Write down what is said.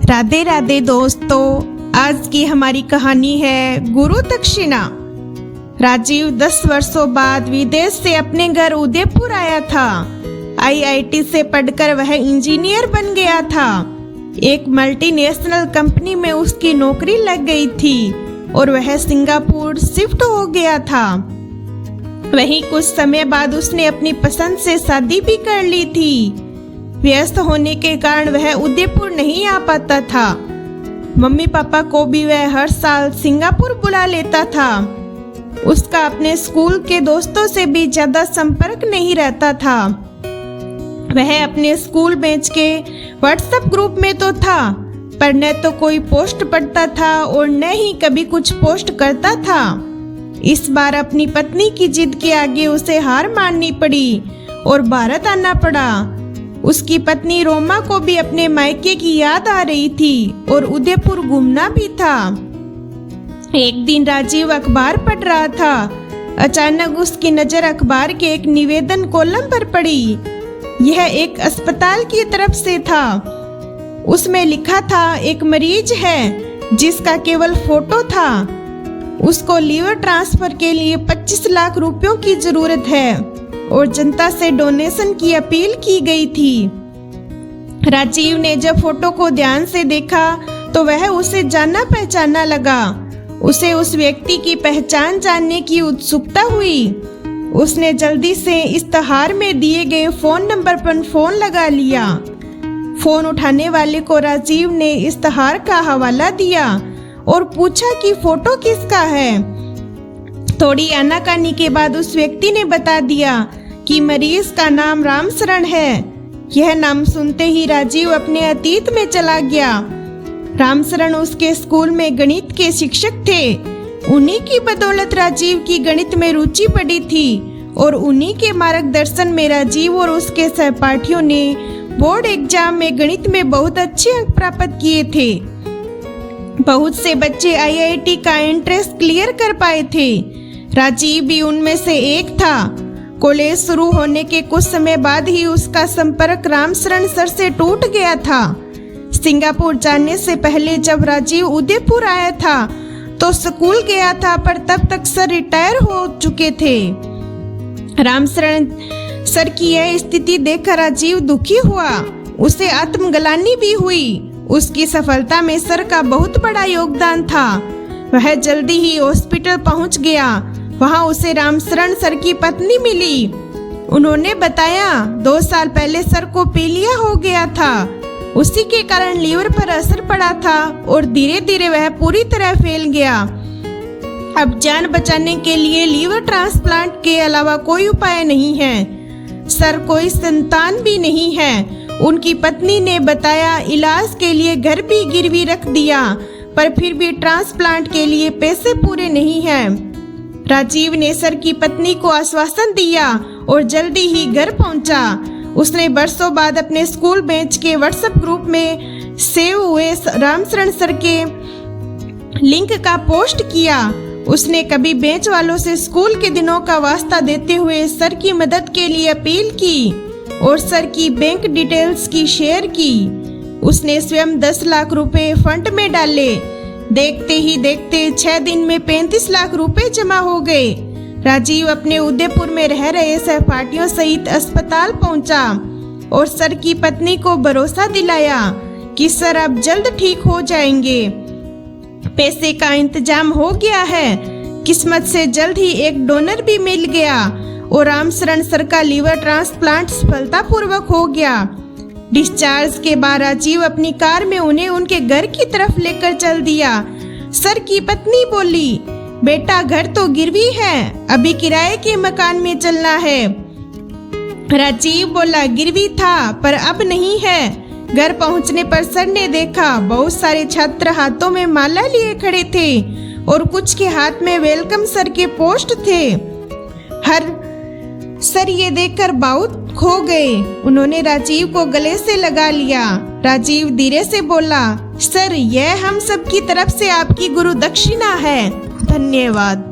राधे राधे दोस्तों, आज की हमारी कहानी है गुरु दक्षिणा। राजीव 10 वर्षों बाद विदेश से अपने घर उदयपुर आया था। आईआईटी से पढ़कर वह इंजीनियर बन गया था। एक मल्टीनेशनल कंपनी में उसकी नौकरी लग गई थी और वह सिंगापुर शिफ्ट हो गया था। वहीं कुछ समय बाद उसने अपनी पसंद से शादी भी कर ली थी। व्यस्त होने के कारण वह उदयपुर नहीं आ पाता था। मम्मी पापा को भी वह हर साल सिंगापुर बुला लेता था। उसका अपने स्कूल के दोस्तों से भी ज्यादा संपर्क नहीं रहता था। वह अपने स्कूल बैच के व्हाट्सएप ग्रुप में तो था, पर न तो कोई पोस्ट पढ़ता था और न ही कभी कुछ पोस्ट करता था। इस बार अपनी पत्नी की जिद के आगे उसे हार माननी पड़ी और भारत आना पड़ा। उसकी पत्नी रोमा को भी अपने मायके की याद आ रही थी और उदयपुर घूमना भी था। एक दिन राजीव अखबार पढ़ रहा था। अचानक उसकी नजर अखबार के एक निवेदन कॉलम पर पड़ी। यह एक अस्पताल की तरफ से था। उसमें लिखा था, एक मरीज है जिसका केवल फोटो था। उसको लीवर ट्रांसफर के लिए 25 लाख रुपयों की जरूरत है और जनता से डोनेशन की अपील की गई थी। राजीव ने जब फोटो को ध्यान से देखा तो वह उसे जाना पहचाना लगा। उसे उस व्यक्ति की पहचान जानने की उत्सुकता हुई। उसने जल्दी से इश्तहार में दिए गए फोन नंबर पर फोन लगा लिया। फोन उठाने वाले को राजीव ने इश्तहार का हवाला दिया और पूछा कि फोटो किसका है। थोड़ी आनाकानी के बाद उस व्यक्ति ने बता दिया कि मरीज का नाम रामशरण है। यह नाम सुनते ही राजीव अपने अतीत में चला गया। रामशरण उसके स्कूल में गणित के शिक्षक थे। उन्हीं की बदौलत राजीव की गणित में रुचि बढ़ी थी और उन्हीं के मार्गदर्शन में राजीव और उसके सहपाठियों ने बोर्ड एग्जाम में गणित में बहुत अच्छे अंक प्राप्त किए थे। बहुत से बच्चे आईआईटी का एंट्रेंस क्लियर कर पाए थे। राजीव भी उनमें से एक था। कॉलेज शुरू होने के कुछ समय बाद ही उसका संपर्क रामशरण सर से टूट गया था। सिंगापुर जाने से पहले जब राजीव उदयपुर आया था तो स्कूल गया था, पर तब तक सर रिटायर हो चुके थे। रामशरण सर की यह स्थिति देखकर राजीव दुखी हुआ। उसे आत्मग्लानि भी हुई। उसकी सफलता में सर का बहुत बड़ा योगदान था। वह जल्दी ही हॉस्पिटल पहुंच गया। वहां उसे रामशरण सर की पत्नी मिली। उन्होंने बताया, 2 साल पहले सर को पीलिया हो गया था। उसी के कारण लीवर पर असर पड़ा था और धीरे धीरे वह पूरी तरह फैल गया। अब जान बचाने के लिए लीवर ट्रांसप्लांट के अलावा कोई उपाय नहीं है। सर कोई संतान भी नहीं है। उनकी पत्नी ने बताया, इलाज के लिए घर भी गिरवी रख दिया, पर फिर भी ट्रांसप्लांट के लिए पैसे पूरे नहीं हैं। राजीव ने सर की पत्नी को आश्वासन दिया और जल्दी ही घर पहुंचा। उसने बरसों बाद अपने स्कूल बैच के व्हाट्सएप ग्रुप में सेव हुए रामशरण सर के लिंक का पोस्ट किया। उसने कभी बैच वालों से स्कूल के दिनों का वास्ता देते हुए सर की मदद के लिए अपील की और सर की बैंक डिटेल्स की शेयर की। उसने स्वयं 10 लाख रुपए फंड में डाले। देखते ही देखते 6 दिन में 35 लाख रुपए जमा हो गए। राजीव अपने उदयपुर में रह रहे सहपाठियों सहित अस्पताल पहुंचा और सर की पत्नी को भरोसा दिलाया कि सर अब जल्द ठीक हो जाएंगे। पैसे का इंतजाम हो गया है। किस्मत से जल्द ही एक डोनर भी मिल गया और रामशरण सर का लीवर ट्रांसप्लांट सफलतापूर्वक हो गया। डिस्चार्ज के बाद राजीव अपनी कार में उन्हें उनके घर की तरफ लेकर चल दिया। सर की पत्नी बोली, बेटा घर तो गिरवी है, अभी किराए के मकान में चलना है। राजीव बोला, गिरवी था पर अब नहीं है। घर पहुंचने पर सर ने देखा बहुत सारे छात्र हाथों में माला लिए खड़े थे और कुछ के हाथ में वेलकम सर के पोस्ट थे। सर ये देखकर बहुत खो गए। उन्होंने राजीव को गले से लगा लिया। राजीव धीरे से बोला, सर यह हम सब की तरफ से आपकी गुरु दक्षिणा है। धन्यवाद।